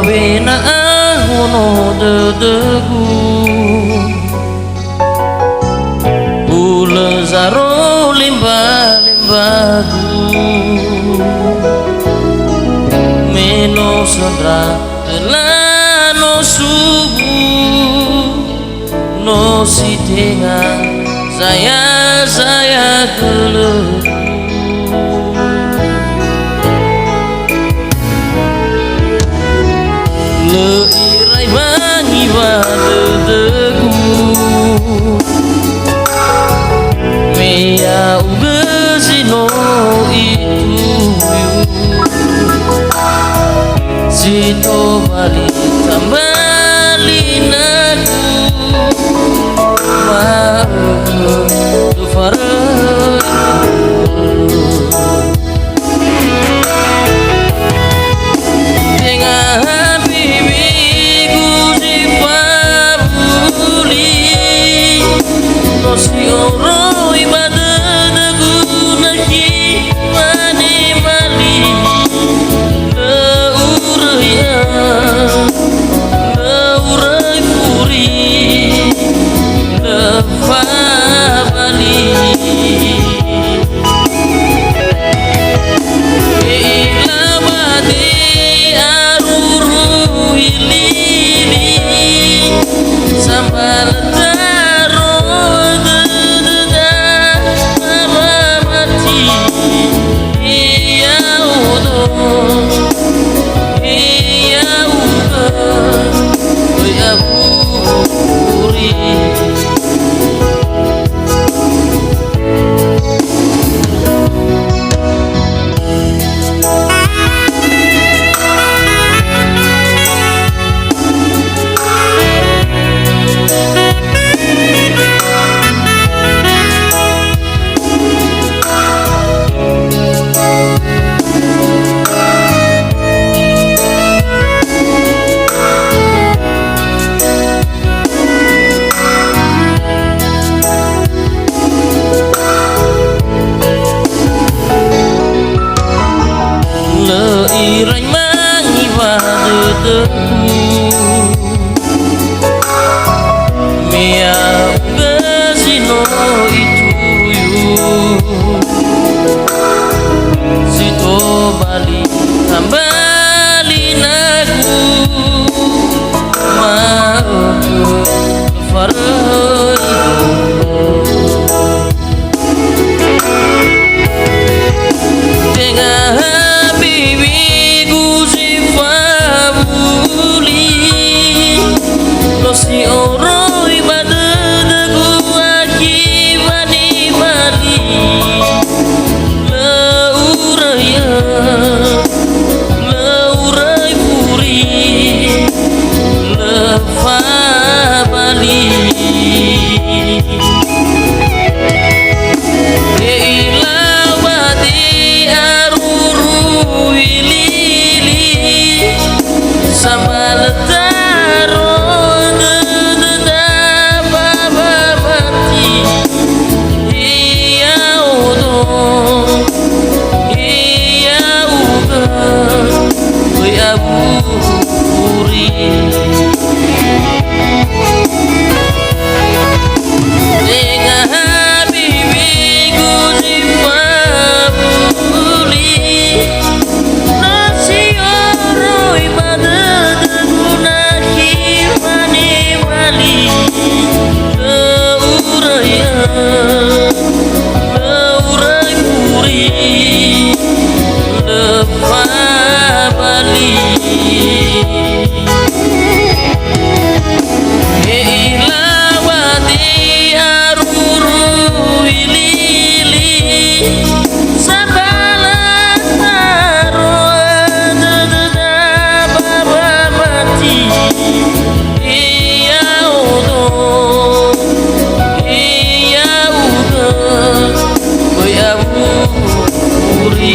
wena ono dedegu ule zaro limba-limbagu meno sandra delano sugu no sidengan saya gelegu leirai wangi wadegu mea ugezino itu sito balik kembali naku tu dengan bibiku sifabuli no si oro ibadanaku naki mani mali leuraya leurai puri lefabali ilabadi aruru ilili sambal taro dededa mamati iya udo iya udo ya buri leirai mangi wadegu mea ugezino itu sito bali kembali naku mau dengan si oro ibadanaku aki mani mali leuraya leurai puri lefabali ilawati aruru ilili sambal taro Puri dengan bibiku sifabuli nasi oro ibadanaku naki mani mali leuraya leurai puri lefabali ilawati aruru ilili sambalan taro dededa babamati iya udo ya buri